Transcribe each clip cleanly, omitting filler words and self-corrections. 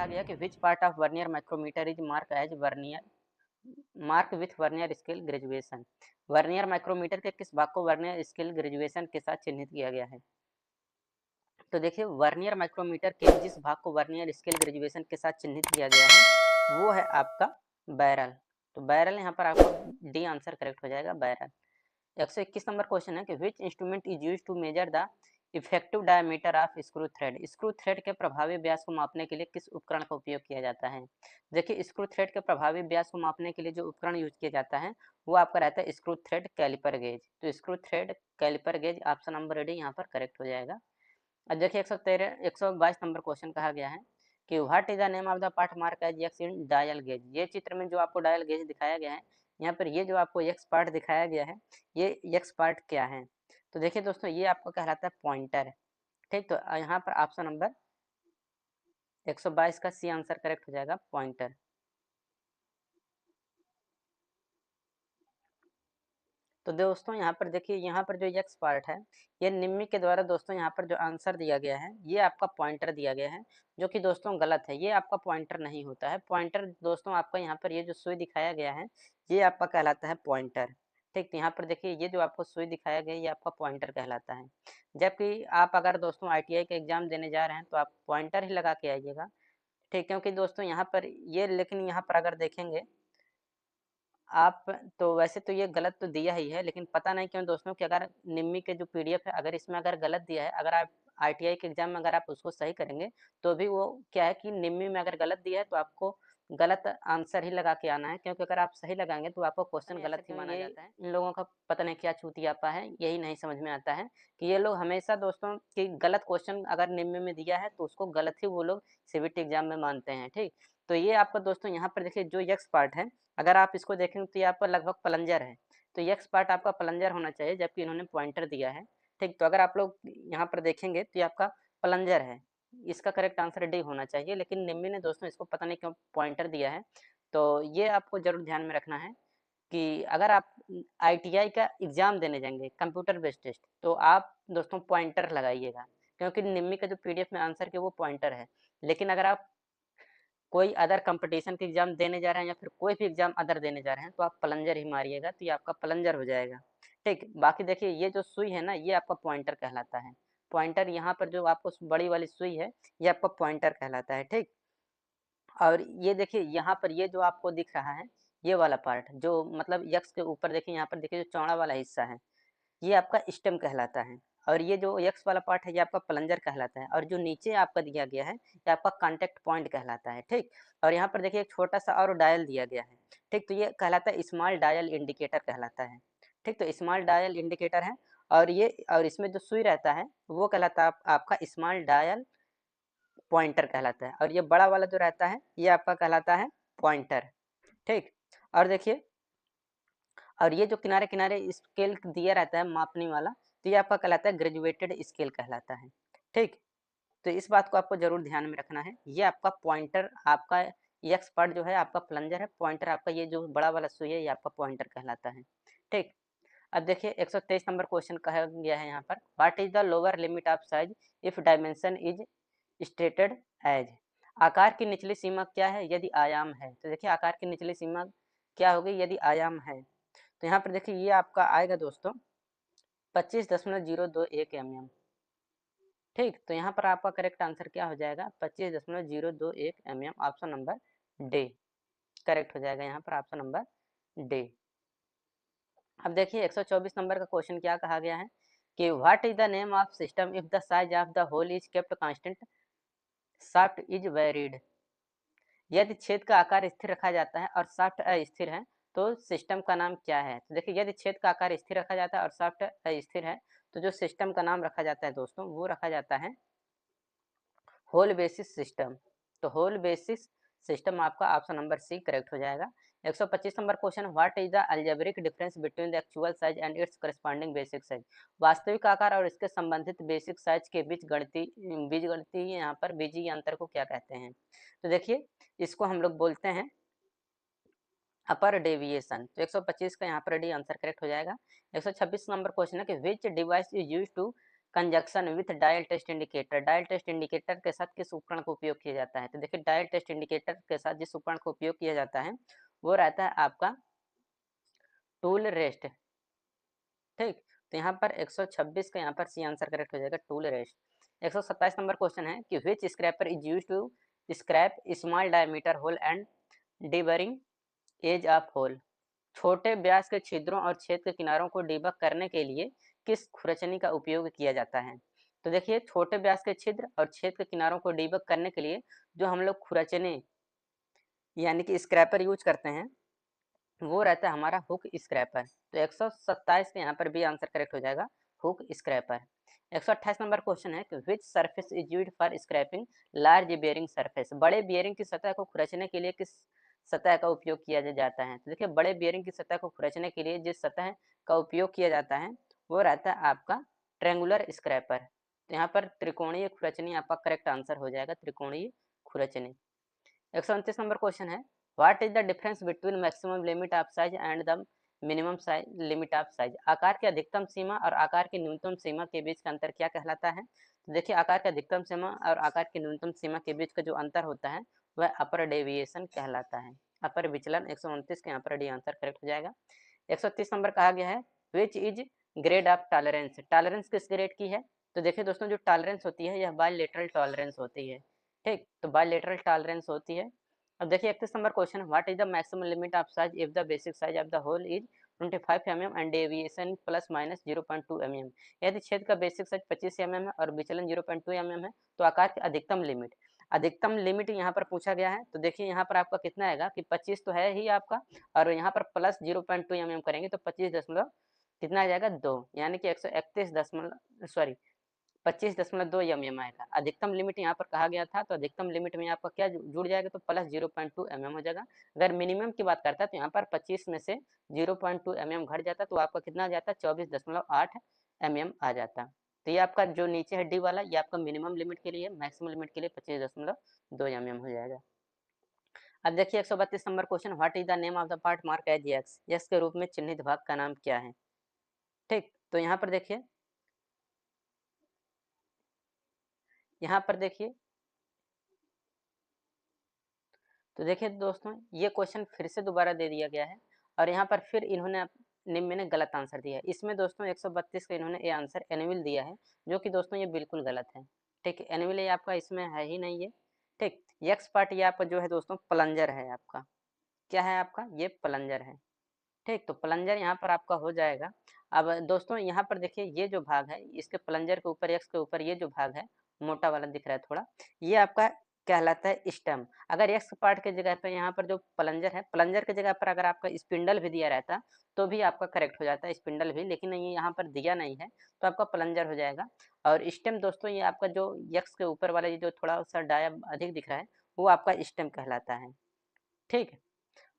कहा गया कि which part of vernier micrometer is mark as vernier mark with vernier scale graduation. Vernier micrometer के किस भाग को वर्नियर स्केल ग्रेजुएशन के साथ चिन्हित किया गया है? तो देखिए वर्नियर माइक्रोमीटर के जिस भाग को वर्नियर स्केल ग्रेजुएशन के साथ चिन्हित किया गया है वो है आपका बैरल। तो बैरल यहाँ पर आपको डी आंसर करेक्ट हो जाएगा, बैरल। 121 नंबर क्वेश्चन है कि which instrument is used to measure the effective diameter of screw thread. Screw thread के प्रभावी व्यास को मापने के लिए किस उपकरण का उपयोग किया जाता है? देखिए स्क्रू थ्रेड के प्रभावी व्यास को मापने के लिए जो उपकरण यूज किया जाता है वो आपका रहता है स्क्रू थ्रेड कैलिपर गेज। तो screw thread caliper gauge option number D यहाँ पर करेक्ट हो जाएगा। अब देखिए 122 नंबर क्वेश्चन कहा गया है कि what is the name of the part mark as X in dial gauge. ये चित्र में जो आपको डायल गेज दिखाया गया है, यहाँ पर ये जो आपको एक्स पार्ट दिखाया गया है, ये एक्स पार्ट क्या है? तो देखिए दोस्तों ये आपका कहलाता है पॉइंटर। ठीक, तो यहाँ पर ऑप्शन नंबर 122 का सी आंसर करेक्ट हो जाएगा, पॉइंटर। तो दोस्तों यहाँ पर देखिए, यहाँ पर जो एक्स पार्ट है ये निम्मी के द्वारा दोस्तों यहाँ पर जो आंसर दिया गया है ये आपका पॉइंटर दिया गया है, जो कि दोस्तों गलत है। ये आपका पॉइंटर नहीं होता है। पॉइंटर दोस्तों आपका यहाँ पर ये जो सुई दिखाया गया है ये आपका कहलाता है पॉइंटर। ठीक, तो यहाँ पर देखिए ये जो आपको सुई दिखाया गया है ये आपका पॉइंटर कहलाता है। जबकि आप अगर दोस्तों ITI का एग्जाम देने जा रहे हैं तो आप पॉइंटर ही लगा के आइएगा। ठीक, क्योंकि दोस्तों यहाँ पर ये, लेकिन यहाँ पर अगर देखेंगे आप, तो वैसे तो ये गलत तो दिया ही है, लेकिन पता नहीं क्यों दोस्तों कि अगर निम्मी के जो PDF है अगर इसमें अगर गलत दिया है, अगर आप ITI के एग्जाम में अगर आप उसको सही करेंगे तो भी वो क्या है कि निम्मी में अगर गलत दिया है तो आपको गलत आंसर ही लगा के आना है, क्योंकि अगर आप सही लगाएंगे तो आपको क्वेश्चन गलत ही माना जाता है। इन लोगों का पता नहीं क्या चूतियापा है, यही नहीं समझ में आता है कि ये लोग हमेशा दोस्तों कि गलत क्वेश्चन अगर निम्मी में दिया है तो उसको गलत ही वो लोग CBT एग्जाम में मानते हैं। ठीक, तो ये आपका दोस्तों यहाँ पर देखिए जो यक्स पार्ट है, अगर आप इसको देखेंगे तो ये आपका लगभग प्लंजर है। तो यक्स पार्ट आपका प्लंजर होना चाहिए, जबकि इन्होंने पॉइंटर दिया है। ठीक, तो अगर आप लोग यहाँ पर देखेंगे तो ये आपका प्लंजर है। इसका करेक्ट आंसर डी होना चाहिए, लेकिन निम्मी ने दोस्तों इसको पता नहीं क्यों पॉइंटर दिया है। तो ये आपको जरूर ध्यान में रखना है कि अगर आप ITI का एग्जाम देने जाएंगे कंप्यूटर बेस्ड टेस्ट, तो आप दोस्तों पॉइंटर लगाइएगा, क्योंकि निम्मी का जो PDF में आंसर के वो पॉइंटर है। लेकिन अगर आप कोई अदर कंपटीशन के एग्जाम देने जा रहे हैं या फिर कोई भी एग्जाम अदर देने जा रहे हैं तो आप प्लंजर ही मारिएगा, तो ये आपका प्लंजर हो जाएगा। ठीक, बाकी देखिए ये जो सुई है ना ये आपका पॉइंटर कहलाता है। पॉइंटर यहाँ पर जो आपको बड़ी वाली सुई है ये आपका पॉइंटर कहलाता है। ठीक, और ये देखिए यहाँ पर ये जो आपको दिख रहा है ये वाला पार्ट जो मतलब यक्स के ऊपर देखिए, यहाँ पर देखिए जो चौड़ा वाला हिस्सा है ये आपका स्टेम कहलाता है। और ये जो एक्स वाला पार्ट है ये आपका प्लंजर कहलाता है, और जो नीचे आपका दिया गया है ये आपका कांटेक्ट पॉइंट कहलाता है। ठीक, और यहाँ पर देखिए एक छोटा सा और डायल दिया गया है। ठीक, तो ये कहलाता है स्मॉल डायल इंडिकेटर कहलाता है। ठीक, तो स्मॉल डायल इंडिकेटर है, और ये और इसमें जो सुई रहता है वो कहलाता है आपका स्मॉल डायल पॉइंटर कहलाता है, और ये बड़ा वाला जो रहता है ये आपका कहलाता है पॉइंटर। ठीक, और देखिए, और ये जो किनारे किनारे स्केल दिया रहता है मापने वाला, तो ये आपका कहलाता है ग्रेजुएटेड स्केल कहलाता है। ठीक, तो इस बात को आपको जरूर ध्यान में रखना है। ये आपका पॉइंटर, आपका एक्स पार्ट जो है आपका प्लंजर है, पॉइंटर आपका ये जो बड़ा वाला सुई है ये आपका पॉइंटर कहलाता है। ठीक, अब देखिए 123 नंबर क्वेश्चन कहा गया है यहाँ पर, what is the lower limit of size if dimension is stated as. आकार की निचली सीमा क्या है यदि आयाम है? तो देखिए आकार की निचली सीमा क्या होगी यदि आयाम है? तो यहाँ पर देखिए ये आपका आएगा दोस्तों 25.021 mm। ठीक, तो यहाँ पर आपका करेक्ट आंसर क्या हो जाएगा? 25.021 mm, option number D correct हो जाएगा यहाँ पर, ऑप्शन नंबर डी। अब देखिए 124 नंबर का क्वेश्चन क्या कहा गया है कि what is the name of system if the size of the hole is kept constant shaft is varied. यदि छेद का आकार स्थिर रखा जाता है और शाफ्ट अस्थिर है तो सिस्टम का नाम क्या है? तो देखिए यदि छेद का आकार स्थिर रखा जाता है और शाफ्ट अस्थिर है तो जो सिस्टम का नाम रखा जाता है दोस्तों वो रखा जाता है होल बेसिस सिस्टम। तो होल बेसिस सिस्टम आपका ऑप्शन नंबर सी करेक्ट हो जाएगा। 125 number question, what is the algebraic difference between the actual size and it's corresponding basic size. वास्तविक आकार और इसके संबंधित बेसिक साइज के बीच बीजगणितीय यहाँ पर बीजीय अंतर को क्या कहते हैं? तो देखिए इसको हम लोग बोलते हैं अपर डेविएशन। तो 125 का यहाँ पर डी आंसर करेक्ट हो जाएगा। 126 नंबर क्वेश्चन है कि which device is use to conjunction with dial test indicator, dial test indicator के साथ किस उपकरण का उपयोग किया जाता है? तो देखिए डायल टेस्ट इंडिकेटर के साथ जिस उपकरण का उपयोग किया जाता है वो रहता है आपका टूल रेस्ट। ठीक, तो यहाँ पर 126 का यहाँ पर सी आंसर करेक्ट हो जाएगा, टूल रेस्ट। 127 नंबर क्वेश्चन है कि which scraper is used to scrap small diameter hole and deburring edge of hole. छोटे व्यास के छिद्रों और छेद के किनारों को डिबग करने के लिए किस खुरचनी का उपयोग किया जाता है? तो देखिए छोटे व्यास के छिद्र और छेद के किनारों को डिबग करने के लिए जो हम लोग खुरचने यानी कि स्क्रैपर यूज करते हैं वो रहता है हमारा हुक स्क्रैपर। तो 127 का यहाँ पर भी आंसर करेक्ट हो जाएगा, हुक स्क्रैपर। 128 नंबर क्वेश्चन है कि which surface is used for scraping large bearing surface. बड़े बियरिंग की सतह को खुरचने के लिए किस सतह का उपयोग किया जाता है? तो देखिए बड़े बियरिंग की सतह को खुरचने के लिए जिस सतह का उपयोग किया जाता है वो रहता है आपका ट्रेंगुलर स्क्रैपर। तो यहाँ पर त्रिकोणीय खुरचनी आपका करेक्ट आंसर हो जाएगा, त्रिकोणीय खुरचनी। 129 नंबर क्वेश्चन है what is the difference between maximum limit of size and the minimum size limit of size. आकार की अधिकतम सीमा और आकार की न्यूनतम सीमा के बीच का अंतर क्या कहलाता है? तो देखिए आकार की अधिकतम सीमा और आकार की न्यूनतम सीमा के बीच का जो अंतर होता है वह अपर डेविएशन कहलाता है, अपर विचलन। 129 के यहाँ पर डी आंसर करेक्ट हो जाएगा। 130 नंबर कहा गया है which is grade of tolerance. Tolerance किस ग्रेड की है? तो देखिए दोस्तों जो टॉलरेंस होती है यह बायलेटरल टॉलरेंस होती है। ठीक, तो बायलेटरल टॉलरेंस होती है। अब देखिए 31 number question what is the maximum limit of size if the basic size of the hole is 25 mm and deviation plus minus 0.2 mm। यदि छेद का बेसिक साइज 25 mm है और विचलन 0.2 mm है तो आकार की अधिकतम लिमिट, अधिकतम लिमिट यहाँ पर पूछा गया है। तो देखिए यहाँ पर आपका कितना आएगा कि 25 तो है ही आपका और यहाँ पर प्लस 0.2 mm करेंगे तो 25 दशमलव कितना आ जाएगा 2, यानी कि 131 दशमलव सॉरी 25.2 mm आएगा। अधिकतम लिमिट यहाँ पर कहा गया था तो अधिकतम लिमिट में आपका क्या जुड़ जाएगा तो प्लस 0.2 mm हो जाएगा। अगर मिनिमम की बात करता है तो यहाँ पर 25 में से 0.2 mm घट जाता तो आपका कितना आ जाता 24.8 mm आ जाता। तो ये आपका जो नीचे है डी वाला ये आपका मिनिमम लिमिट के लिए, मैक्सिमम लिमिट के लिए 25.2 mm हो जाएगा। अब देखिए 132 number question what is the name of the part mark as X. X के रूप में चिन्हित भाग का नाम क्या है? ठीक, तो यहाँ पर देखिए, यहाँ पर देखिए, तो देखिए दोस्तों ये क्वेश्चन फिर से दोबारा दे दिया गया है और यहाँ पर फिर इन्होंने निम्न ने गलत आंसर दिया है। इसमें दोस्तों 132 का इन्होंने ये आंसर एनुअल दिया है जो कि दोस्तों ये बिल्कुल गलत है। ठीक, एनुअल ये आपका इसमें है ही नहीं है। ठीक, यक्स पार्ट ये आपका जो है दोस्तों प्लंजर है आपका, क्या है आपका ये प्लंजर है। ठीक, तो प्लंजर यहाँ पर आपका हो जाएगा। अब दोस्तों यहाँ पर देखिए ये जो भाग है इसके प्लंजर के ऊपर एक्स के ऊपर ये जो भाग है मोटा वाला दिख रहा है थोड़ा, ये आपका कहलाता है स्टेम। अगर एक्स पार्ट के जगह पर यहाँ पर जो प्लंजर है, प्लंजर के जगह पर अगर आपका स्पिंडल भी दिया रहता तो भी आपका करेक्ट हो जाता है, स्पिंडल भी, लेकिन ये यहाँ पर दिया नहीं है तो आपका प्लंजर हो जाएगा। और स्टेम दोस्तों ये आपका जो एक्स के ऊपर वाला ये जो थोड़ा सा डाया अधिक दिख रहा है वो आपका स्टेम कहलाता है। ठीक है,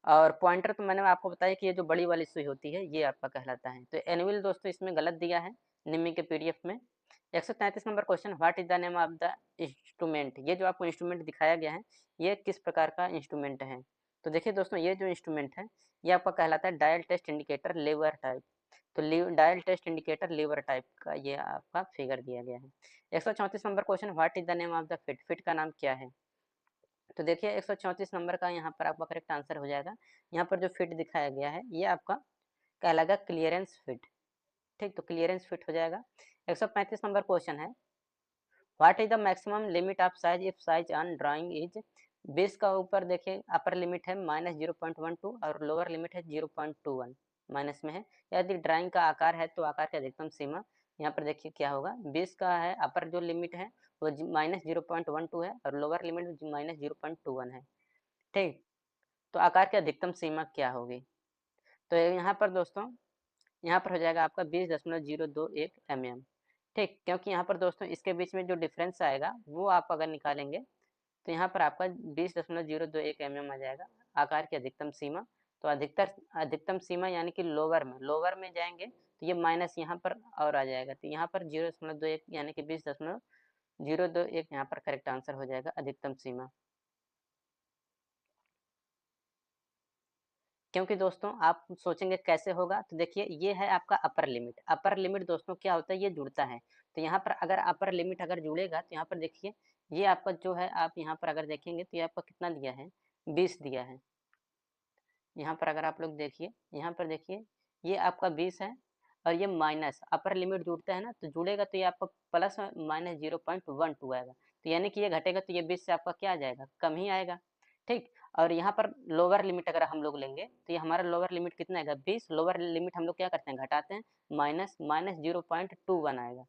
और पॉइंटर तो मैंने आपको बताया कि ये जो बड़ी वाली सुई होती है ये आपका कहलाता है। तो एनुअल दोस्तों इसमें गलत दिया है निम्न के पीडीएफ में। 133 number question what is the name of the instrument. ये जो आपको इंस्ट्रूमेंट दिखाया गया है ये किस प्रकार का इंस्ट्रूमेंट है? तो देखिए दोस्तों ये जो इंस्ट्रूमेंट है ये आपका कहलाता है dial test indicator lever type. तो dial test indicator lever type का ये आपका फिगर दिया गया है। 134 number question what is the name of the fit. Fit का नाम क्या है? तो देखिए 134 नंबर का यहाँ पर आपका करेक्ट आंसर हो जाएगा। यहाँ पर जो फिट दिखाया गया है ये आपका कहलाएगा क्लियरेंस फिट। ठीक, तो क्लियरेंस फिट हो जाएगा। 135 नंबर क्वेश्चन है what is the maximum limit of size if size on drawing is. 20 का ऊपर देखिए अपर लिमिट है -0.12 और लोअर लिमिट है 0.21 माइनस में है। यदि ड्राइंग का आकार है तो आकार की अधिकतम सीमा यहाँ पर देखिए क्या होगा, 20 का है अपर जो लिमिट है वो -0.12 है और लोअर लिमिट -0.21 है। ठीक, तो आकार की अधिकतम सीमा क्या होगी? तो यहाँ पर दोस्तों यहाँ पर हो जाएगा आपका 20.021 mm। ठीक, क्योंकि यहाँ पर दोस्तों इसके बीच में जो डिफरेंस आएगा वो आप अगर निकालेंगे तो यहाँ पर आपका 20.021 mm आ जाएगा आकार की अधिकतम सीमा। तो अधिकतम सीमा यानी कि लोअर में जाएंगे तो ये माइनस यहाँ पर और आ जाएगा तो यहाँ पर 0.21 यानी कि 20.021 यहाँ पर करेक्ट आंसर हो जाएगा अधिकतम सीमा। क्योंकि दोस्तों आप सोचेंगे कैसे होगा तो देखिए ये है आपका अपर लिमिट। अपर लिमिट दोस्तों क्या होता है ये जुड़ता है तो यहाँ पर अगर अपर लिमिट अगर जुड़ेगा तो यहाँ पर देखिए ये आपका जो है, आप यहाँ पर अगर देखेंगे तो ये आपका कितना दिया है, 20 दिया है। यहाँ पर अगर आप लोग देखिए, यहाँ पर देखिए ये आपका 20 है और ये माइनस अपर लिमिट जुड़ता है ना, तो जुड़ेगा तो ये आपका प्लस माइनस 0.12 आएगा। तो यानी कि ये घटेगा तो ये 20 से आपका क्या आ जाएगा, कम ही आएगा। ठीक, और यहाँ पर लोअर लिमिट अगर हम लोग लेंगे तो ये हमारा लोअर लिमिट कितना आएगा, 20। लोअर लिमिट हम लोग क्या करते हैं, घटाते हैं, माइनस माइनस 0.21 आएगा।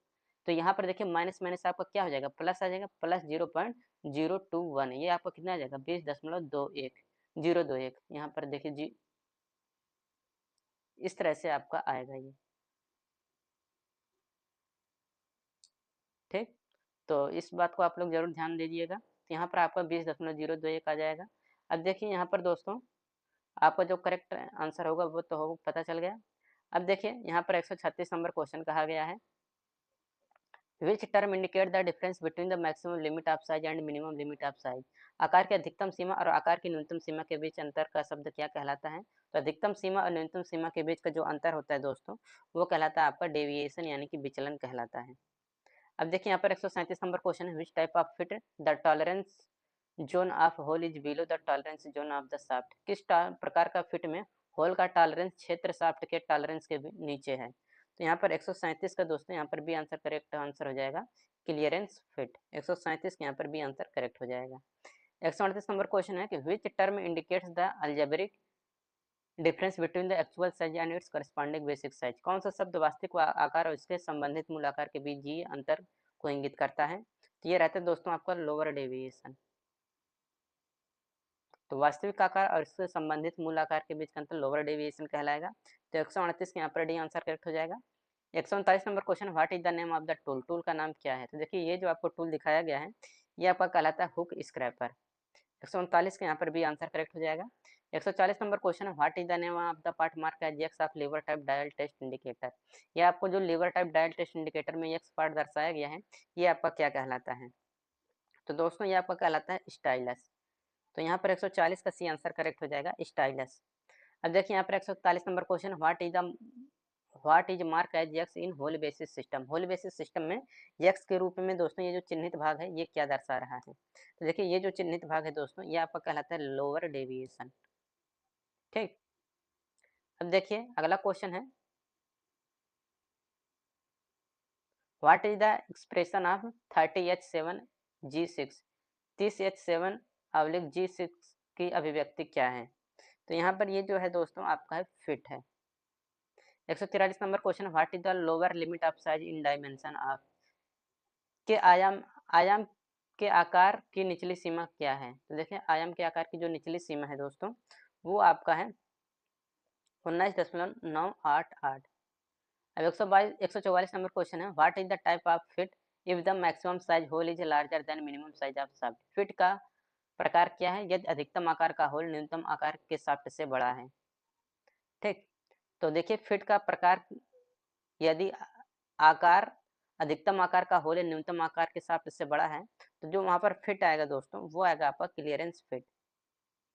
तो यहाँ पर देखिए माइनस माइनस आपका क्या हो जाएगा, प्लस आ जाएगा, प्लस 0.021। ये आपका कितना आ जाएगा, 20.21 यहाँ पर देखिए जी, इस तरह से आपका आएगा ये। ठीक, तो इस बात को आप लोग जरूर ध्यान दीजिएगा। तो यहाँ पर आपका 20.021 आ जाएगा। अब देखिए यहाँ पर दोस्तों आपका जो करेक्ट आंसर होगा वो तो हो पता चल गया। अब देखिए यहाँ पर 136 नंबर क्वेश्चन कहा गया है, which term indicate the difference between the maximum limit of size and minimum limit of size. आकार की अधिकतम सीमा और आकार की न्यूनतम सीमा के बीच अंतर का शब्द क्या कहलाता है। तो अधिकतम सीमा और न्यूनतम सीमा के बीच का जो अंतर होता है दोस्तों, वो कहलाता है आपका डेविएशन यानी कि विचलन कहलाता है। अब देखिए यहाँ पर 137 नंबर क्वेश्चन है, which type of fit the tolerance zone of hole is below the tolerance zone of the shaft. किस प्रकार का फिट में होल का टॉलरेंस क्षेत्र शाफ्ट के टॉलरेंस के नीचे है। तो यहाँ पर 137 का दोस्तों यहाँ पर भी आंसर करेक्ट आंसर हो जाएगा, क्लियरेंस फिट। 137 के यहाँ पर भी आंसर करेक्ट हो जाएगा। 138 नंबर क्वेश्चन है कि which term indicates the algebraic difference between the actual size and it's corresponding basic size. कौन सा शब्द वास्तविक आकार और इसके संबंधित मूल आकार के बीच ये अंतर को इंगित करता है। तो ये रहता है दोस्तों आपका लोअर डेविएशन। तो वास्तविक आकार और इससे संबंधित मूल आकार के बीच का अंतर लोअर डेविएशन कहलाएगा। तो 138 के यहाँ पर डी आंसर करेक्ट हो जाएगा। 139 number question, what is the name of the tool. Tool का नाम क्या है। तो देखिए ये जो आपको टूल दिखाया गया है ये आपका कहलाता है हुक स्क्रैपर। 139 के यहाँ पर भी आंसर करेक्ट हो जाएगा। 140 नंबर क्वेश्चन है, what is the name of the part mark as X of lever type dial test indicator. ये आपको जो lever type dial test indicator में एक्स पार्ट दर्शाया गया है ये आपका क्या कहलाता है। तो दोस्तों ये आपका कहलाता है स्टाइलस। तो यहाँ पर 140 का सी आंसर करेक्ट हो जाएगा, स्टाइलस। अब देखिए यहाँ पर 141 number question, what is mark as X in hole basis system. Hole basis system में एक्स के रूप में दोस्तों ये जो चिन्हित भाग है ये क्या दर्शा रहा है। तो देखिए ये जो चिन्हित भाग है दोस्तों ये आपका कहलाता है लोअर डेविएशन। ठीक, अब देखिए अगला क्वेश्चन है, what is the expression of 30H7G6। 30H7/G6 की अभिव्यक्ति क्या है। तो यहाँ पर ये जो है दोस्तों आपका है फिट है। 143 number question, what is the lower limit of size in dimension of. के आयाम के आकार की निचली सीमा क्या है। तो देखिए आयाम के आकार की जो निचली सीमा है दोस्तों वो आपका है 19.988। अब 144 नंबर क्वेश्चन है, what is the type of fit if the maximum size hole is larger than minimum size of shaft. Fit का प्रकार क्या है यदि अधिकतम आकार का होल न्यूनतम आकार के शाफ्ट से बड़ा है। ठीक, तो देखिए फिट का प्रकार, यदि आकार अधिकतम आकार का होल न्यूनतम आकार के शाफ्ट से बड़ा है तो जो वहां पर फिट आएगा दोस्तों वो आएगा आपका क्लियरेंस फिट।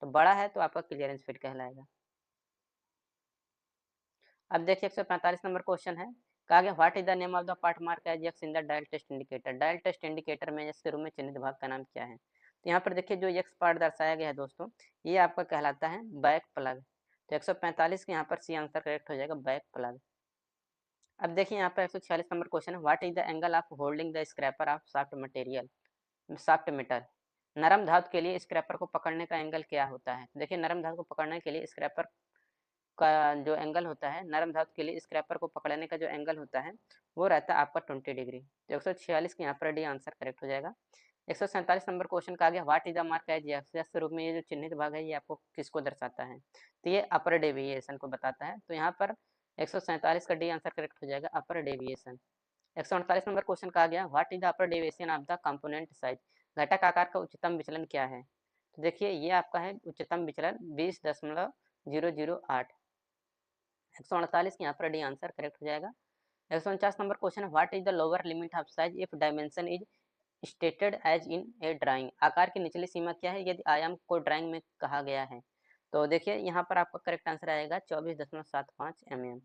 तो बड़ा है तो आपका क्लियरेंस फिट कहलाएगा। अब देखिए 145 नंबर क्वेश्चन है, कहा गया what is the name of the part mark as X in the dial test indicator. Dial test indicator में एक्स के रूप में चिन्हित भाग का नाम क्या है। तो यहाँ पर देखिए जो एक्स पार्ट दर्शाया गया है दोस्तों ये आपका कहलाता है बैक प्लग। तो 145 के यहाँ पर सी आंसर करेक्ट हो जाएगा, बैक प्लग। अब देखिए यहाँ पर 146 नंबर क्वेश्चन है, what is the angle of holding the scraper of soft material. Soft metal, नरम धातु के लिए स्क्रैपर को पकड़ने का एंगल क्या होता है। देखिए नरम धातु को पकड़ने के लिए स्क्रैपर का जो एंगल होता है, नरम धातु के लिए स्क्रैपर को पकड़ने का जो एंगल होता है वो रहता है आपका 20 डिग्री। तो 146 के यहाँ पर डी आंसर करेक्ट हो जाएगा। 147 नंबर क्वेश्चन का आ गया, what is the mark as X के रूप में ये जो चिन्हित भाग है ये आपको किसको दर्शाता है। तो ये अपर डेविएशन को बताता है। तो यहाँ पर 147 का डी आंसर करेक्ट हो जाएगा, अपर डेविएशन। 148 नंबर क्वेश्चन कहा गया, what is the upper deviation of the component size. घटक आकार का उच्चतम विचलन क्या है। तो देखिए ये आपका है उच्चतम विचलन 20.008। 148 के यहाँ पर डी आंसर करेक्ट हो जाएगा। 149 नंबर क्वेश्चन है, what is the lower limit of size if dimension is stated as in a drawing. आकार की निचली सीमा क्या है यदि आयाम को ड्राइंग में कहा गया है। तो देखिए यहाँ पर आपका करेक्ट आंसर आएगा 24.75 mm।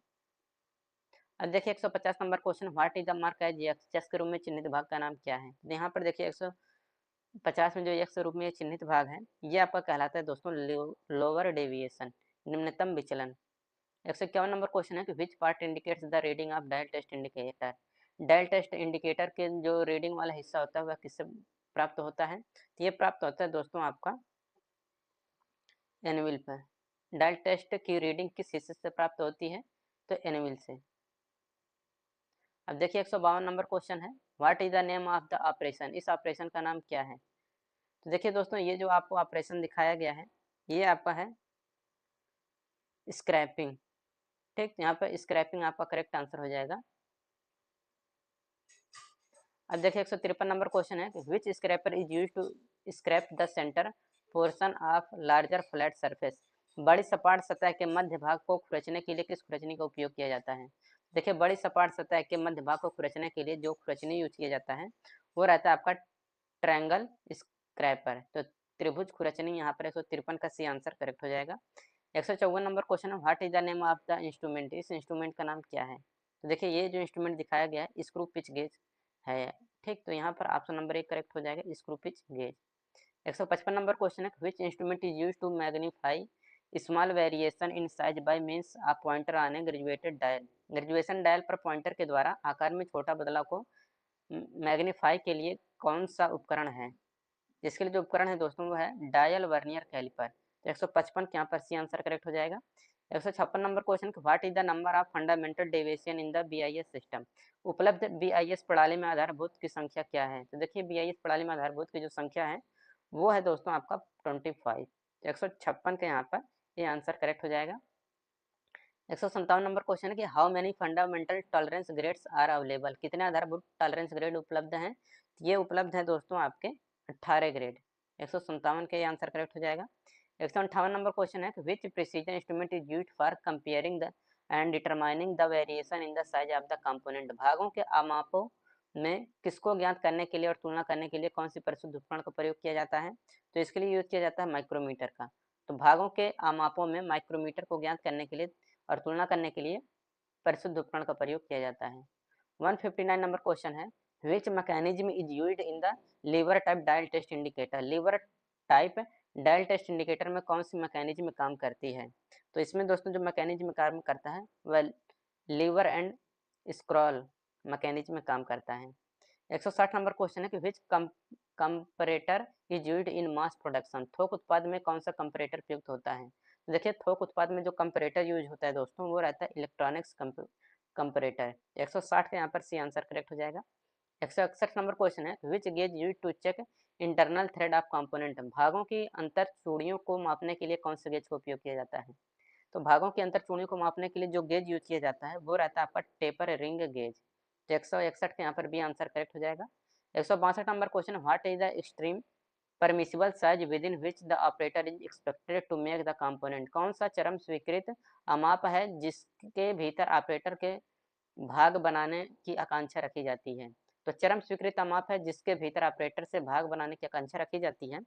अब देखिए 150 number question, what is the mark as X, चेस के रूप में चिन्हित भाग का नाम क्या है। तो यहाँ पर देखिए 150 में जो एक्स रूप में चिन्हित भाग है, ये आपका कहलाता है दोस्तों लोअर डेविएशन, निम्नतम विचलन। 151 नंबर क्वेश्चन है कि which part indicates the reading of dial test indicator. Dial test indicator के जो रीडिंग वाला हिस्सा होता है वह किससे प्राप्त होता है, तो ये प्राप्त होता है दोस्तों आपका एनविल पर। डायल टेस्ट की रीडिंग किस हिस्से से प्राप्त होती है, तो एनविल से। अब देखिए 152 नंबर क्वेश्चन है, what is the name of the operation, इस ऑपरेशन का नाम क्या है। तो देखिए दोस्तों ये जो आपको ऑपरेशन दिखाया गया है, ये आपका है स्क्रैपिंग। ठीक, यहाँ पर स्क्रैपिंग आपका करेक्ट आंसर हो जाएगा। अब देखिए 153 नंबर क्वेश्चन है, which scraper is use to scrape the centre portion of larger flat surface. बड़ी सपाट सतह के मध्य भाग को खुरचने के लिए किस खुरचनी का उपयोग किया जाता है। देखिए बड़ी सपाट सतह के मध्य भाग को खुरचने के लिए जो खुरचनी यूज किया जाता है वो रहता है आपका ट्रायंगल स्क्रैपर। तो त्रिभुज खुरचनी यहाँ पर 153 का सी आंसर करेक्ट हो जाएगा। 154 नंबर क्वेश्चन है, what is the name of the instrument, इस इंस्ट्रूमेंट का नाम क्या है। तो देखिए ये जो इंस्ट्रूमेंट दिखाया गया है स्क्रू पिच गेज है। ठीक, तो यहाँ पर ऑप्शन नंबर 1 करेक्ट हो जाएगा, screw pitch gauge. 155 number question है, which instrument is use to magnify small variation in size by means of pointer on a graduated dial. Graduation dial पर pointer के द्वारा आकार में छोटा बदलाव को मैग्नीफाई के लिए कौन सा उपकरण है। जिसके लिए जो उपकरण है दोस्तों वो है डायल वर्नियर कैलिपर। तो 155 के यहाँ पर सी आंसर करेक्ट हो जाएगा। 156 number question, what is the number of fundamental deviation in the BIS system. उपलब्ध बीआईएस प्रणाली में आधारभूत की संख्या क्या है। तो देखिए बीआईएस प्रणाली में आधारभूत की जो संख्या है वो है दोस्तों आपका 25। 156 के यहाँ पर ये आंसर करेक्ट हो जाएगा। 157 नंबर क्वेश्चन है कि how many fundamental tolerance grades are available, कितने आधारभूत टॉलरेंस ग्रेड उपलब्ध हैं। ये उपलब्ध है दोस्तों आपके 18 ग्रेड। 157 के आंसर करेक्ट हो जाएगा। 158 नंबर क्वेश्चन है कि which precision instrument is used for comparing the and determining the variation in the size of the component. भागों के आमापों में किसको ज्ञात करने के लिए और तुलना करने के लिए कौन सी परिशुद्ध उपकरण का प्रयोग किया जाता है। तो इसके लिए यूज किया जाता है माइक्रोमीटर का। तो भागों के आमापों में माइक्रोमीटर को ज्ञात करने के लिए और तुलना करने के लिए परिशुद्ध उपकरण का प्रयोग किया जाता है। 159 नंबर क्वेश्चन है, which mechanism is used in the lever type dial test indicator. Lever type dial test indicator में कौन सी मैकेनिज्म काम करती है। तो इसमें दोस्तों जो मैकेनिज्म काम करता है वह लीवर एंड स्क्रॉल मैकेनिज्म में काम करता है। 160 नंबर क्वेश्चन है कि which comparator is used in mass production. थोक उत्पाद में कौन सा कंपरेटर प्रयुक्त होता है। तो देखिए थोक उत्पाद में जो कंपरेटर यूज होता है दोस्तों वो रहता है इलेक्ट्रॉनिक्स कंपरेटर। 160 का यहाँ पर सी आंसर करेक्ट हो जाएगा। 161 नंबर क्वेश्चन है, which gauge use to check internal thread of component. भागों की अंतर चूड़ियों को मापने के लिए कौन से गेज का उपयोग किया जाता है। तो भागों की अंतर चूड़ियों को मापने के लिए जो गेज यूज किया जाता है वो रहता है आपका टेपर रिंग गेज। तो 161 के यहाँ पर भी आंसर करेक्ट हो जाएगा। 162 number question, what is the extreme permissible size within which the operator is expected to make the component. कौन सा चरम स्वीकृत अमाप है जिसके भीतर ऑपरेटर के भाग बनाने की आकांक्षा रखी जाती है। तो चरम स्वीकृत अमाप है जिसके भीतर ऑपरेटर से भाग बनाने की आकांक्षा रखी जाती है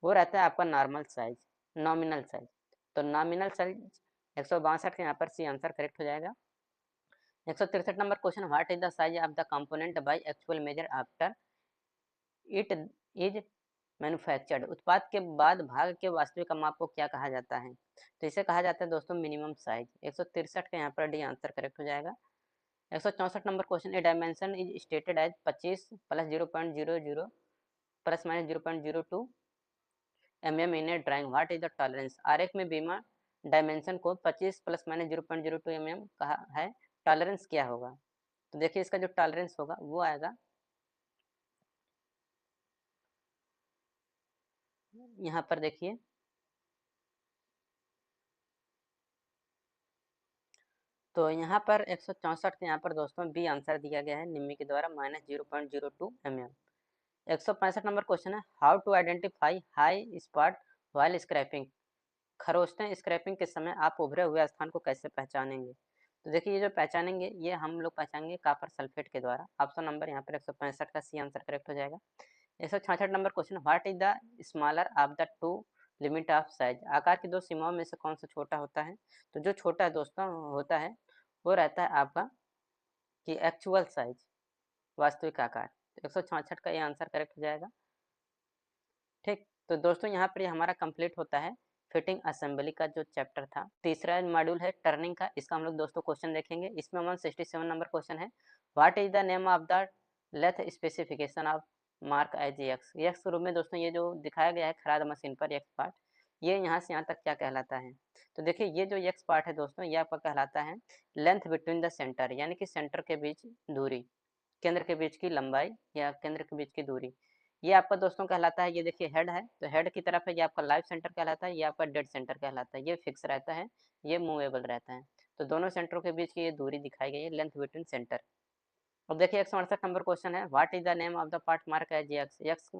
वो रहता है आपका नॉर्मल साइज, नॉमिनल साइज। तो नॉमिनल साइज 162 के यहाँ पर सी आंसर करेक्ट हो जाएगा। 163 number question, what is the size of the component by actual measure after it is manufactured. उत्पाद के बाद भाग के वास्तविक माप को क्या कहा जाता है। तो इसे कहा जाता है दोस्तों मिनिमम साइज। 163 का यहाँ पर डी आंसर करेक्ट हो जाएगा। 164 number question, a dimension is stated as 25 plus 0.00 plus minus 0.02 mm in a drawing, what is the tolerance. आरेख में बीमा डायमेंशन को 25 प्लस माइनस 0.02 mm कहा है, टॉलरेंस क्या होगा। तो देखिए इसका जो टॉलरेंस होगा वो आएगा यहाँ पर देखिए, तो यहाँ पर 164 के यहाँ पर दोस्तों बी आंसर दिया गया है निम्न के द्वारा -0.02 mm। 165 नंबर क्वेश्चन है, how to identify high spot while scraping. खरोंचते स्क्रैपिंग के समय आप उभरे हुए स्थान को कैसे पहचानेंगे। तो देखिए ये जो पहचानेंगे ये हम लोग पहचानेंगे कॉपर सल्फेट के द्वारा। ऑप्शन नंबर यहाँ पर 165 का सी आंसर करेक्ट हो जाएगा। 166 number question, what is the smaller of the two limit of size. आकार की दो सीमाओं में से कौन सा छोटा होता है। तो जो छोटा दोस्तों होता है वो रहता है आपका कि एक्चुअल साइज, वास्तविक आकार। तो 166 का ये आंसर करेक्ट हो जाएगा। ठीक, तो दोस्तों यहाँ पर ये हमारा कंप्लीट होता है फिटिंग असेंबली का जो चैप्टर था। तीसरा मॉड्यूल है टर्निंग का, इसका हम लोग दोस्तों क्वेश्चन देखेंगे। इसमें 167 नंबर क्वेश्चन है, what is the name of the lathe specification of mark as X. X के रूप में दोस्तों ये जो दिखाया गया है खराद मशीन पर एक्स पार्ट, ये यहाँ से यहाँ तक क्या कहलाता है। तो देखिए ये जो एक्स पार्ट है दोस्तों, ये आपका कहलाता है लेंथ बिटवीन द सेंटर, यानी कि सेंटर के बीच दूरी, केंद्र के बीच की लंबाई या केंद्र के बीच की दूरी। ये आपका दोस्तों कहलाता है, ये देखिए हेड है, तो हेड की तरफ है, ये आपका लाइव सेंटर कहलाता है, ये आपका डेड सेंटर कहलाता है। ये फिक्स रहता है, ये मूवेबल रहता है। तो दोनों सेंटरों के बीच की ये दूरी दिखाई गई है, लेंथ बिटवीन सेंटर। अब देखिए 168 नंबर क्वेश्चन है, what is the name of the part mark as X, X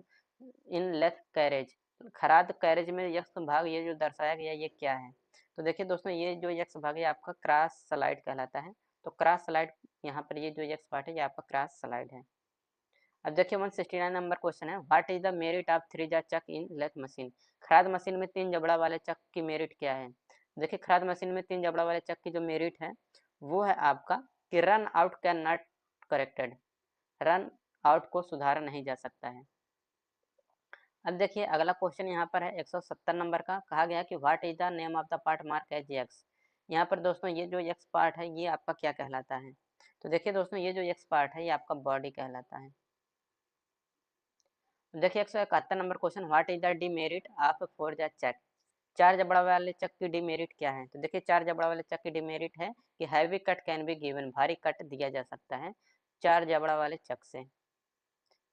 in lathe carriage. खराद कैरेज में एक्स भाग ये जो दर्शाया गया ये क्या है। तो देखिए दोस्तों ये जो एक्स भाग है आपका क्रॉस स्लाइड कहलाता है। तो क्रॉस स्लाइड, यहाँ पर ये जो एक्स पार्ट है ये आपका क्रॉस स्लाइड है। अब देखिए 169 नंबर क्वेश्चन है, what is the merit of 3 जा चक इन लेथ मशीन। खराद मशीन में 3 जबड़ा वाले चक की मेरिट क्या है। देखिए खराद मशीन में 3 जबड़ा वाले चक की जो मेरिट है वो है आपका कि run out can not corrected, run out को सुधारा नहीं जा सकता है। अब देखिए अगला क्वेश्चन यहाँ पर है 170 नंबर का, कहा गया कि what is the name of the part mark as X. यहाँ पर दोस्तों ये जो एक्स पार्ट है ये आपका क्या कहलाता है। तो देखिए दोस्तों ये जो एक्स पार्ट है ये आपका बॉडी कहलाता है। देखिए 171 number question, what is the demerit of 4 जा चक। 4 जबड़ा वाले चक की डीमेरिट क्या है। तो देखिए 4 जबड़ा वाले चक की डीमेरिट है कि heavy cut can be given, भारी कट दिया जा सकता है 4 जबड़ा वाले चक से।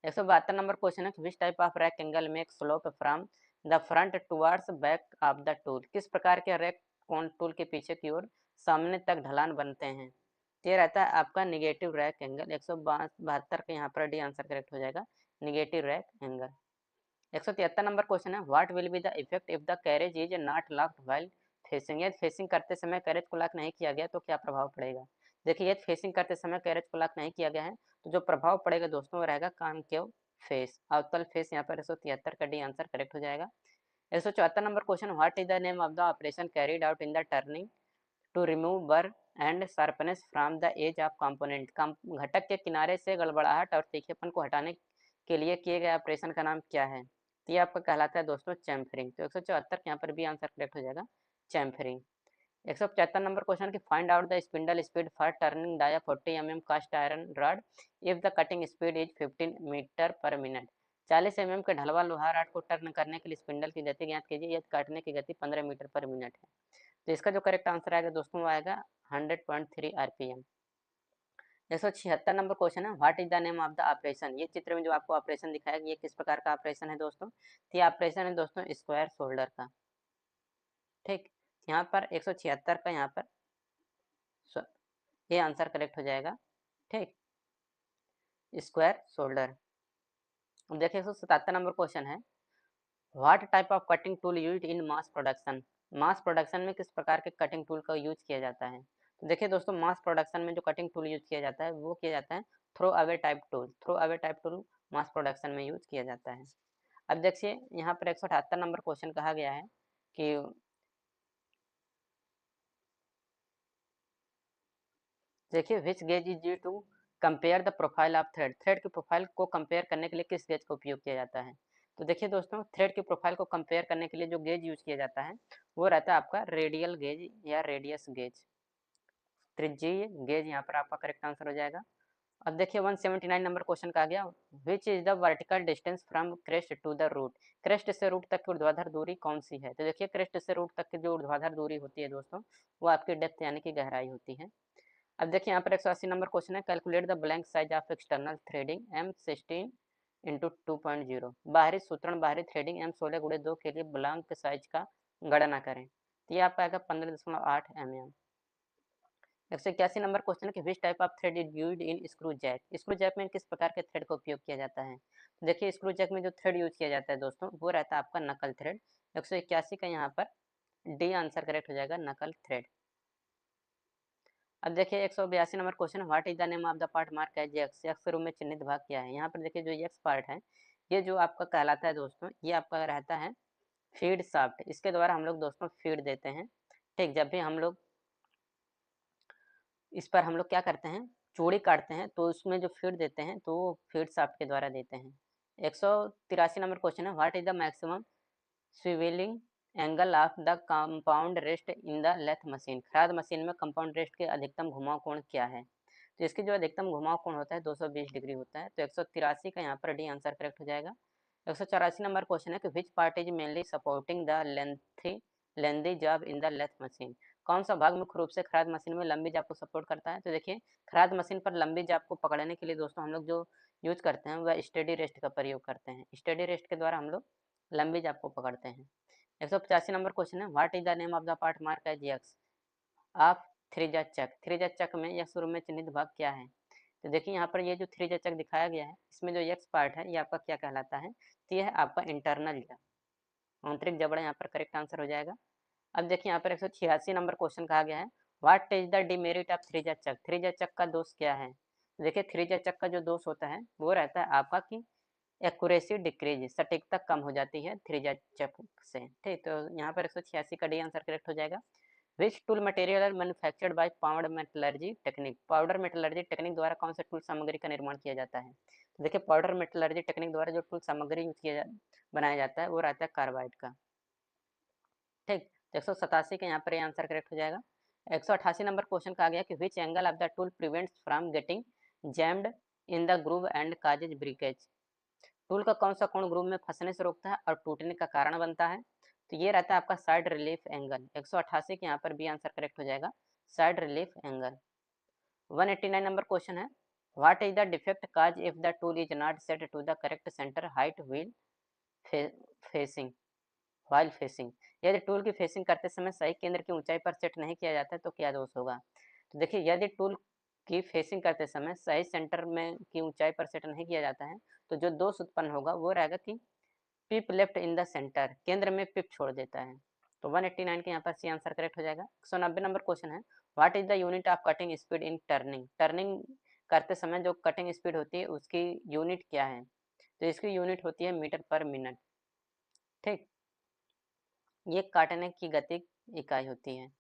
172 नंबर क्वेश्चन है, which type of rack angle make slope from the front towards back of the tool. किस प्रकार के रैक कौन टूल के पीछे की ओर सामने तक ढलान बनते हैं। तो ये रहता है आपका निगेटिव रैक एंगल। 172 का यहाँ पर डी आंसर करेक्ट हो जाएगा, negative rake angle. 173 number question है, what will be the effect if the carriage is not locked while facing. यदि फेसिंग करते समय कैरेज को लॉक नहीं किया गया तो क्या प्रभाव पड़ेगा। देखिए यदि फेसिंग करते समय कैरेज को लॉक नहीं किया गया है तो जो प्रभाव पड़ेगा दोस्तों वो रहेगा कॉनकेव फेस, अवतल फेस। यहाँ पर 173 का डी आंसर करेक्ट हो जाएगा। 174 number question, what is the name of the operation carried out in the turning to remove burr and sharpness from the edge of component. घटक के किनारे से गड़बड़ाहट और तीखेपन को हटाने के लिए किए गए ऑपरेशन का नाम क्या है। तो ये आपका कहलाता है दोस्तों चैम्फरिंग। तो 174 यहाँ पर भी आंसर करेक्ट हो जाएगा, चैम्फरिंग। 175 नंबर क्वेश्चन की find out the spindle speed for turning dia 40 mm cast iron rod if the cutting speed is 15 metre per minute. 40 mm के ढलवा लोहा रॉड को टर्न करने के लिए स्पिंडल की गति ज्ञात कीजिए यदि काटने की गति 15 मीटर पर मिनट है। तो इसका जो करेक्ट आंसर आएगा दोस्तों वो आएगा 100.3 RPM। 176 नंबर क्वेश्चन है, what is the name of the operation. ये चित्र में जो आपको ऑपरेशन दिखाया ये किस प्रकार का ऑपरेशन है दोस्तों। तो ये ऑपरेशन है दोस्तों स्क्वायर शोल्डर का। ठीक, यहाँ पर 176 का यहाँ पर ये आंसर करेक्ट हो जाएगा। ठीक, स्क्वायर शोल्डर। अब देखिए 177 नंबर क्वेश्चन है, what type of cutting tool used in mass production. Mass production में किस प्रकार के कटिंग टूल का यूज किया जाता है। तो देखिए दोस्तों मास प्रोडक्शन में जो कटिंग टूल यूज किया जाता है वो किया जाता है throw away type tool. Throw away type tool mass production में यूज किया जाता है। अब देखिए यहाँ पर 178 नंबर क्वेश्चन कहा गया है कि देखिए which gauge is used to compare the profile of thread. Thread की प्रोफाइल को कंपेयर करने के लिए किस गेज का उपयोग किया जाता है। तो देखिए दोस्तों थ्रेड की प्रोफाइल को कंपेयर करने के लिए जो गेज यूज किया जाता है वो रहता है आपका रेडियल गेज या रेडियस गेज, त्रिज्यीय गेज यहाँ पर आपका करेक्ट आंसर हो जाएगा। अब देखिए 179 नंबर क्वेश्चन का आ गया, which is the vertical distance from crest to the root. Crest से रूट तक की ऊर्ध्वाधर दूरी कौन सी है। तो देखिए क्रेस्ट से रूट तक की जो ऊर्ध्वाधर दूरी होती है दोस्तों वो आपकी डेप्थ यानी कि गहराई होती है। अब देखिए यहाँ पर 180 नंबर क्वेश्चन है, calculate the blank size of external threading M16 into 2.0। बाहरी सूत्रण बाहरी थ्रेडिंग M16 × 2 के लिए ब्लैंक साइज का गणना करें। तो ये आपका आएगा 15.8 mm। 181 नंबर क्वेश्चन है कि which type of thread is used in screw jack. Screw jack में किस प्रकार के थ्रेड का उपयोग किया जाता है। तो देखिए स्क्रू जैक में जो थ्रेड यूज किया जाता है दोस्तों वो रहता है आपका नकल थ्रेड। 181 का यहाँ पर डी आंसर करेक्ट हो जाएगा, नकल थ्रेड। अब देखिए 182 number question, what is the name of the part mark as X. X के रूप में चिन्हित भाग क्या है। यहाँ पर देखिए जो एक्स पार्ट है ये जो आपका कहलाता है दोस्तों ये आपका रहता है फीड शाफ्ट। इसके द्वारा हम लोग दोस्तों फीड देते हैं। ठीक, जब भी हम लोग इस पर हम लोग क्या करते हैं चूड़ी काटते हैं तो उसमें जो फीड देते हैं तो वो फीड शाफ्ट के द्वारा देते हैं। 183 नंबर क्वेश्चन है, what is the maximum swivelling angle of the compound rest in the lathe machine. खराद मशीन में कंपाउंड रेस्ट के अधिकतम घुमाव कोण क्या है? तो इसकी जो अधिकतम घुमाव कोण होता है 220 डिग्री होता है। तो 183 का यहाँ पर डी आंसर करेक्ट हो जाएगा। 184 नंबर क्वेश्चन है कि which part is mainly supporting the lengthy job in the lathe machine. कौन सा भाग मुख्य रूप से खराद मशीन में लंबी जाब को सपोर्ट करता है? तो देखिए, खराद मशीन पर लंबी जाब को पकड़ने के लिए दोस्तों हम लोग जो यूज करते हैं वह स्टेडी रेस्ट का प्रयोग करते हैं। स्टेडी रेस्ट के द्वारा हम लोग लंबी जाब को पकड़ते हैं। 185 नंबर क्वेश्चन है, what is the name of the part mark as X of three jaw chuck. Three jaw chuck में या शुरू में चिन्हित भाग क्या है? तो देखिए यहाँ पर ये जो थ्री-जा चक दिखाया गया है, इसमें जो एक्स पार्ट है ये आपका क्या कहलाता है? तो यह है आपका इंटरनल या आंतरिक जबड़ा यहाँ पर करेक्ट आंसर हो जाएगा। अब देखिए यहाँ पर 186 नंबर क्वेश्चन कहा गया है, what is the demerit of three jaw chuck. Three jaw chuck का दोष क्या है? तो देखिए थ्री-जा चक का जो दोष होता है वो रहता है आपका कि एक्यूरेसी डिक्रीज, सटीकता कम हो जाती है थ्री-जा चक से। ठीक, तो यहाँ पर 186 का डी आंसर करेक्ट हो जाएगा। Which tool material are manufactured by powder metallurgy technique. Powder metallurgy technique द्वारा कौन से टूल सामग्री का निर्माण किया जाता है? तो देखिए पाउडर मेटलर्जी टेक्निक द्वारा जो टूल सामग्री बनाया जाता है वो रहता है कार्बाइड का। ठीक, 187 का यहाँ पर आंसर करेक्ट हो जाएगा। 188 नंबर क्वेश्चन कहा गया कि which angle of the tool prevents from getting jammed in the groove and causes breakage. Tool का कौन सा कोण ग्रूव में फंसने से रोकता है और टूटने का कारण बनता है? तो ये रहता है आपका साइड रिलीफ एंगल। 188 के यहाँ पर बी आंसर करेक्ट हो जाएगा, side relief angle. 189 number question है, what is the defect cause if the tool is not set to the correct centre height wheel facing while facing. यदि tool की facing करते समय सही केंद्र की ऊंचाई पर सेट नहीं किया जाता है तो क्या दोष होगा? तो देखिए यदि टूल की फेसिंग करते समय सही सेंटर में की ऊंचाई पर सेट नहीं किया जाता है तो जो दोष उत्पन्न होगा वो रहेगा कि पिप लेफ्ट इन द सेंटर, केंद्र में पिप छोड़ देता है। तो 189 के यहाँ पर सी आंसर करेक्ट हो जाएगा। 190 नंबर क्वेश्चन है, what is the unit of cutting speed in turning. Turning करते समय जो कटिंग स्पीड होती है उसकी यूनिट क्या है? तो इसकी यूनिट होती है मीटर पर मिनट। ठीक, ये काटने की गति इकाई होती है।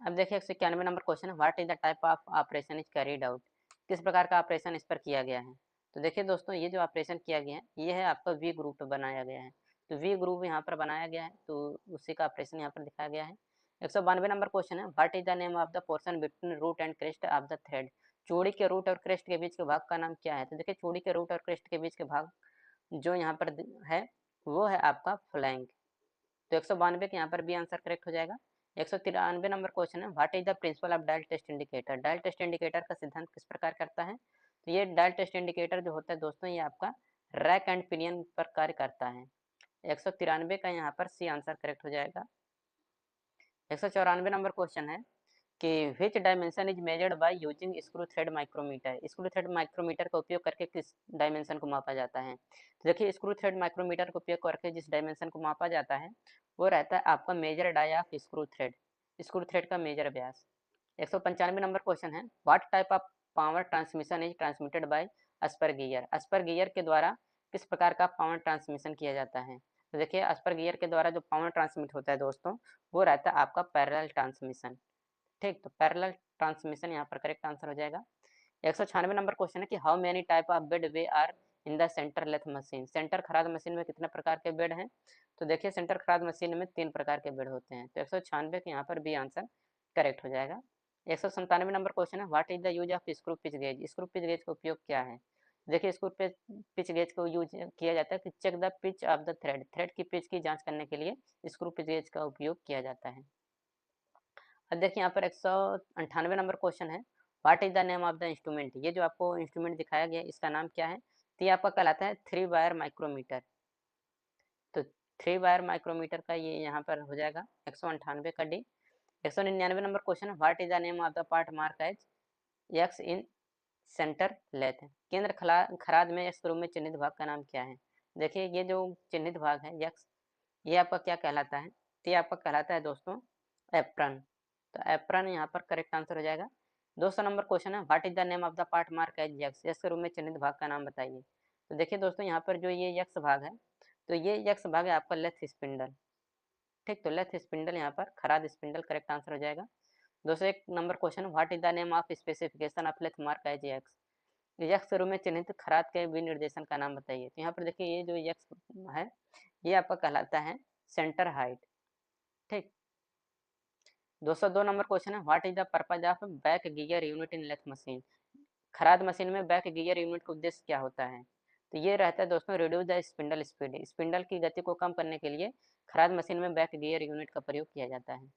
अब देखिए 191 नंबर क्वेश्चन है, what is the type of operation is carried out. किस प्रकार का ऑपरेशन इस पर किया गया है? तो देखिए दोस्तों ये जो ऑपरेशन किया गया है ये है आपका वी ग्रुप बनाया गया है। तो वी ग्रुप यहाँ पर बनाया गया है तो उसी का ऑपरेशन यहाँ पर दिखाया गया है। 192 नंबर क्वेश्चन है, what is the name of the portion between root and crest of the thread. चूड़ी के रूट और क्रेस्ट के बीच के भाग का नाम क्या है? तो देखिए चूड़ी के रूट और क्रेस्ट के बीच के भाग जो यहाँ पर है वो है आपका फ्लैंक। तो 192 के यहाँ पर भी आंसर करेक्ट हो जाएगा। 193 नंबर क्वेश्चन है, what is the principle of dial test indicator. Dial test indicator का सिद्धांत किस प्रकार करता है? तो ये डायल टेस्ट इंडिकेटर जो होता है दोस्तों ये आपका रैक एंड पिनियन पर कार्य करता है। 193 का यहाँ पर सी आंसर करेक्ट हो जाएगा। 194 नंबर क्वेश्चन है कि which dimension is measured by using screw thread micrometer. Screw thread micrometer का उपयोग करके किस डायमेंशन को मापा जाता है? तो देखिए स्क्रू थ्रेड माइक्रोमीटर का उपयोग करके जिस डायमेंशन को मापा जाता है वो रहता है आपका major dia of screw thread का मेजर व्यास। 195 नंबर क्वेश्चन है, what type of power transmission is transmitted by spur gear. Spur gear के द्वारा किस प्रकार का पावर ट्रांसमिशन किया जाता है? तो देखिए अस्पर गियर के द्वारा जो पावर ट्रांसमिट होता है दोस्तों वो रहता है आपका पैरेलल ट्रांसमिशन। ठीक, तो पैरेलल ट्रांसमिशन यहाँ पर करेक्ट आंसर हो जाएगा। 196 नंबर क्वेश्चन है कि how many type of bed way are in the centre lathe machine. Centre खराद मशीन में कितने प्रकार के बेड हैं? तो देखिए सेंटर खराद मशीन में 3 प्रकार के बेड होते हैं। तो 196 के यहाँ पर भी आंसर करेक्ट हो जाएगा। 197 नंबर क्वेश्चन है, what is the use of screw pitch gauge. Screw pitch gauge का उपयोग क्या है? देखिए स्क्रू पिच गेज को यूज किया जाता है कि check the pitch of the thread की पिच की जांच करने के लिए स्क्रू पिच गेज का उपयोग किया जाता है। अब देखिए यहाँ पर 198 नंबर क्वेश्चन है, what is the name of the instrument. ये जो आपको इंस्ट्रूमेंट दिखाया गया है इसका नाम क्या है? तो ये आपका कहलाता है 3 वायर माइक्रोमीटर। तो 3 वायर माइक्रोमीटर का ये यहाँ पर हो जाएगा 198 का डी। 199 नंबर क्वेश्चन है, what is the name of the part mark as X in centre lathe. केंद्र खराद में स्क्रू में चिन्हित भाग का नाम क्या है? देखिए ये जो चिन्हित भाग है यक्स ये आपका क्या कहलाता है? तो ये आपका कहलाता है दोस्तों एप्रन। तो एप्रन यहाँ पर करेक्ट आंसर हो जाएगा। 200 नंबर क्वेश्चन है, what is the name of the part mark as X. X के रूप में चिन्हित भाग का नाम बताइए। तो देखिए दोस्तों यहाँ पर जो ये यक्स भाग है तो ये यक्स भाग है आपका लेथ स्पिंडल। ठीक, तो लेथ स्पिंडल यहाँ पर खराद स्पिंडल करेक्ट आंसर हो जाएगा। दोस्तों एक number question, what is the name of specification of lathe mark as X. X के रूप में चिन्हित खराद के विनिर्देशन का नाम बताइए। तो यहाँ पर देखिए ये जो यक्स है ये आपका कहलाता है सेंटर हाइट। ठीक। 202 नंबर क्वेश्चन है, what is the purpose of back gear unit in lathe machine. खराद मशीन में बैक गियर यूनिट का उद्देश्य क्या होता है। तो ये रहता है दोस्तों reduce the spindle speed, spindle की गति को कम करने के लिए खराद मशीन में बैक गियर यूनिट का प्रयोग किया जाता है।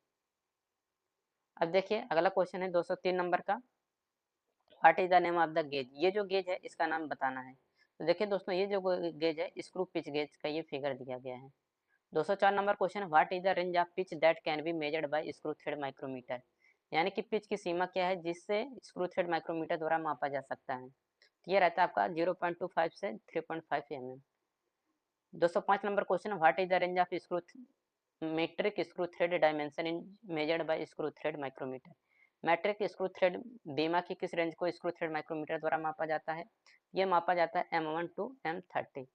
अब देखिए अगला क्वेश्चन है 203 नंबर का, what is the name of the gauge. ये जो गेज है इसका नाम बताना है। तो देखिए दोस्तों ये जो गेज है स्क्रू पिच गेज का ये फिगर दिया गया है। 204 number question, what is the range of pitch that can be measured by screw thread micrometer. यानी कि पिच की सीमा क्या है जिससे स्क्रू थ्रेड माइक्रोमीटर द्वारा मापा जा सकता है। तो ये रहता है आपका 0.25 से 3.5 mm। 205 number question, what is the range of screw metric screw thread dimension in measured by screw thread micrometer. Metric screw thread बीमा की किस रेंज को स्क्रू थ्रेड माइक्रोमीटर द्वारा मापा जाता है। ये मापा जाता है M1 टू M30।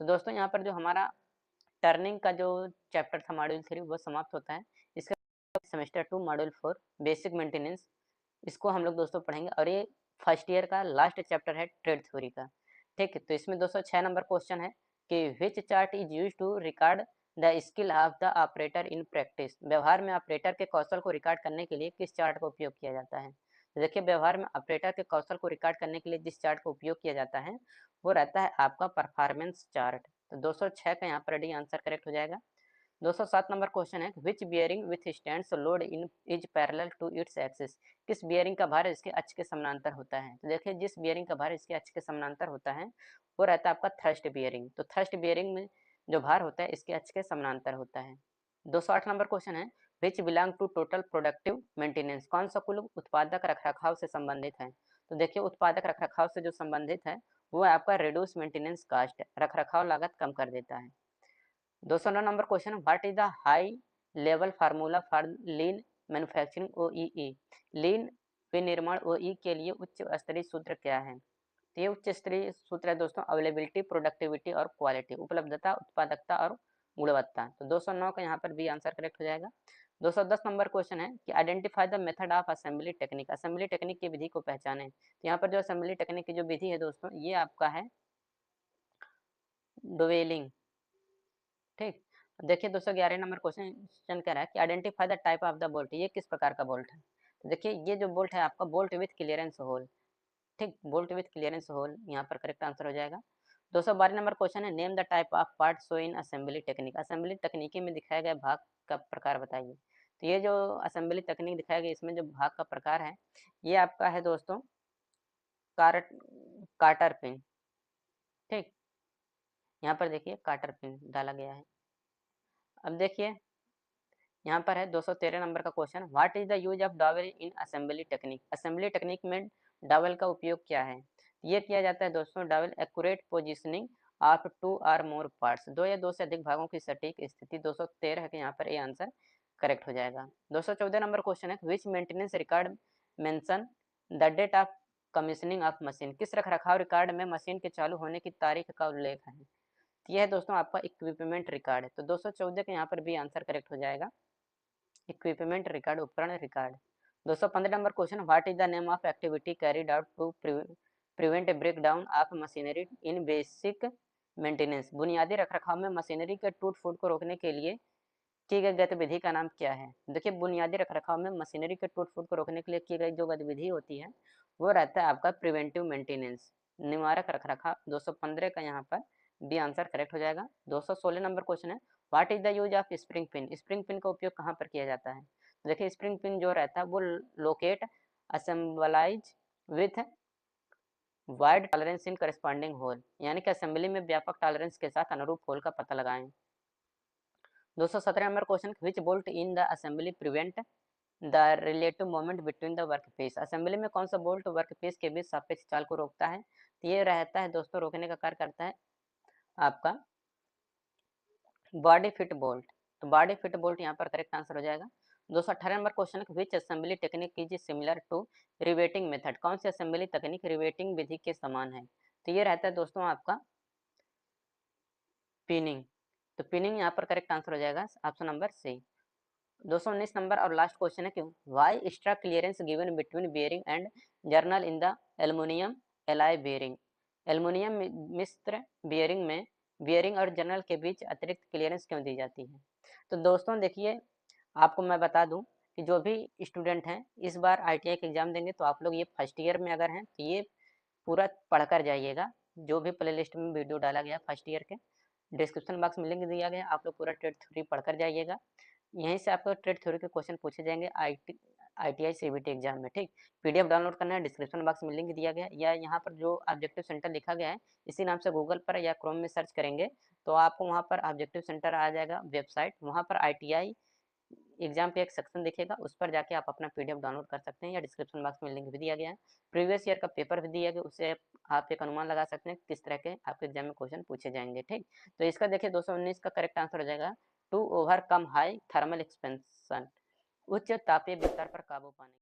तो दोस्तों यहाँ पर जो हमारा टर्निंग का जो चैप्टर था मॉड्यूल 3 वो समाप्त होता है। इसका सेमेस्टर 2 मॉड्यूल 4 बेसिक मेंटेनेंस, इसको हम लोग दोस्तों पढ़ेंगे और ये फर्स्ट ईयर का लास्ट चैप्टर है ट्रेड थ्योरी का। ठीक है, तो इसमें 206 नंबर क्वेश्चन है कि which chart is use to record the skill of the operator in practice. व्यवहार में ऑपरेटर के कौशल को रिकॉर्ड करने के लिए किस चार्ट का उपयोग किया जाता है। तो देखिए व्यवहार में ऑपरेटर के कौशल को रिकॉर्ड करने के लिए जिस चार्ट का उपयोग किया जाता है वो रहता है आपका परफॉर्मेंस चार्ट। तो 206 का यहाँ पर डी आंसर करेक्ट हो जाएगा। 207 नंबर क्वेश्चन है, which bearing withstands load in is parallel to its axis. किस बियरिंग का भार इसके अक्ष के समानांतर होता है। तो देखिए जिस बियरिंग का भार इसके अक्ष के समानांतर होता है वो रहता है आपका थ्रस्ट बियरिंग। तो थ्रस्ट बियरिंग में जो भार होता है इसके अक्ष के समानांतर होता है। 208 नंबर क्वेश्चन है, which belong to total productive maintenance. कौन सा कुल उत्पादक रखरखाव से संबंधित है। तो देखिए उत्पादक रखरखाव से जो संबंधित है वो है आपका रिड्यूस मेंटेनेंस कास्ट, रखरखाव लागत कम कर देता है। 209 number question, what is the high level formula for lean manufacturing OEE। लीन विनिर्माण OEE के लिए उच्च स्तरीय सूत्र क्या है। तो ये उच्च स्तरीय सूत्र है दोस्तों अवेलेबिलिटी, प्रोडक्टिविटी और क्वालिटी, उपलब्धता, उत्पादकता और गुणवत्ता। तो 209 का यहाँ पर भी आंसर करेक्ट हो जाएगा। 210 नंबर क्वेश्चन है कि identify the method of assembly technique. Assembly technique की विधि को पहचाने। तो यहाँ पर जो असेंबली टेक्निक की जो विधि है दोस्तों ये आपका है डोवेलिंग। ठीक। देखिए 211 नंबर क्वेश्चन कह रहा है कि identify the type of the bolt. ये किस प्रकार का बोल्ट है। तो देखिए ये जो बोल्ट है आपका बोल्ट विथ क्लियरेंस होल। ठीक, बोल्ट विथ क्लियरेंस होल यहाँ पर करेक्ट आंसर हो जाएगा। 212 नंबर क्वेश्चन है, name the type of part show in assembly technique. Assembly तकनीकी में दिखाया गया भाग का प्रकार बताइए। तो ये जो असेंबली तकनीक दिखाया गया इसमें जो भाग का प्रकार है ये आपका है दोस्तों काटर पिन। ठीक, यहाँ पर देखिए काटर पिन डाला गया है। अब देखिए यहाँ पर है 213 नंबर का question, what is the use of dowel in assembly technique. Assembly technique में डॉवेल का उपयोग क्या है। ये किया जाता है दोस्तों डॉवेल एक्यूरेट पोजीशनिंग ऑफ 2 और मोर पार्ट्स, 2 या 2 से अधिक भागों की सटीक स्थिति। 213 है कि यहाँ पर ये आंसर करेक्ट हो जाएगा। 214 नंबर क्वेश्चन है, which maintenance record mention the date of commissioning of machine. किस रखरखाव रिकॉर्ड में मशीन के चालू होने की तारीख का उल्लेख है। यह है दोस्तों आपका इक्विपमेंट रिकॉर्ड है। तो 214 के यहाँ पर भी आंसर करेक्ट हो जाएगा, इक्विपमेंट रिकॉर्ड, उपकरण record. 215 number question, what is the name of activity carried out to prevent break down of machinery in basic maintenance. बुनियादी रखरखाव में मशीनरी के टूट फूट को रोकने के लिए की गई गतिविधि का नाम क्या है। देखिए बुनियादी रखरखाव में मशीनरी के टूट फूट को रोकने के लिए की गई जो गतिविधि होती है वो रहता है आपका प्रिवेंटिव मेंटेनेंस, निवारक रखरखाव। 215 का यहाँ पर बी आंसर करेक्ट हो जाएगा। 216 नंबर क्वेश्चन है, what is the use of spring pin. Spring pin का उपयोग कहाँ पर किया जाता है। तो देखिए स्प्रिंग पिन जो रहता है वो locate assemblies with wide tolerance in corresponding hole, यानी कि असेंबली में व्यापक टॉलरेंस के साथ अनुरूप होल का पता लगाएं। 217 number question, which bolt in the assembly prevent the relative moment between the workpiece. Assembly में कौन सा बोल्ट वर्कपीस के बीच सापेक्ष चाल को रोकता है। तो ये रहता है दोस्तों रोकने का कार्य करता है आपका बॉडी फिट बोल्ट। तो बॉडी फिट बोल्ट यहाँ पर करेक्ट आंसर हो जाएगा। 218 number question, which assembly technique is similar to riveting method. कौन सी असेंबली तकनीक रिवेटिंग विधि के समान है। तो ये रहता है दोस्तों आपका पिनिंग। तो पिनिंग यहाँ पर करेक्ट आंसर हो जाएगा ऑप्शन नंबर सी। दोस्तों 19 नंबर और लास्ट क्वेश्चन है क्यों why extra clearance given between bearing and journal in the aluminium alloy bearing. Aluminium मिश्र बेयरिंग में बेयरिंग और जर्नल के बीच अतिरिक्त क्लियरेंस क्यों दी जाती है। तो दोस्तों देखिए, आपको मैं बता दूं कि जो भी स्टूडेंट हैं इस बार आईटीआई का एग्जाम देंगे तो आप लोग ये फर्स्ट ईयर में अगर हैं तो ये पूरा पढ़कर जाइएगा। जो भी प्ले लिस्ट में वीडियो डाला गया फर्स्ट ईयर के डिस्क्रिप्शन बॉक्स में लिंक दिया गया, आप लोग पूरा टेट थ्योरी पढ़कर जाइएगा। यहीं से आपको टेट थ्योरी के क्वेश्चन पूछे जाएंगे आईटीआई सीबीटी एग्जाम में। ठीक, पीडीएफ डाउनलोड करना है, डिस्क्रिप्शन बॉक्स में लिंक दिया गया है, या यहाँ पर जो ऑब्जेक्टिव सेंटर लिखा गया है इसी नाम से गूगल पर या क्रोम में सर्च करेंगे तो आपको वहाँ पर ऑब्जेक्टिव सेंटर आ जाएगा वेबसाइट। वहाँ पर आईटीआई एग्जाम पे एक सेक्शन दिखेगा, उस पर जाके आप अपना पीडीएफ डाउनलोड कर सकते हैं, या डिस्क्रिप्शन बॉक्स में लिंक भी दिया गया है। प्रीवियस ईयर का पेपर भी दिया गया, उससे आप एक अनुमान लगा सकते हैं किस तरह के आपके एग्जाम में क्वेश्चन पूछे जाएंगे। ठीक, तो इसका देखिए 219 का करेक्ट आंसर हो जाएगा to overcome high thermal expansion, उच्च तापीय विस्तार पर काबू पाने।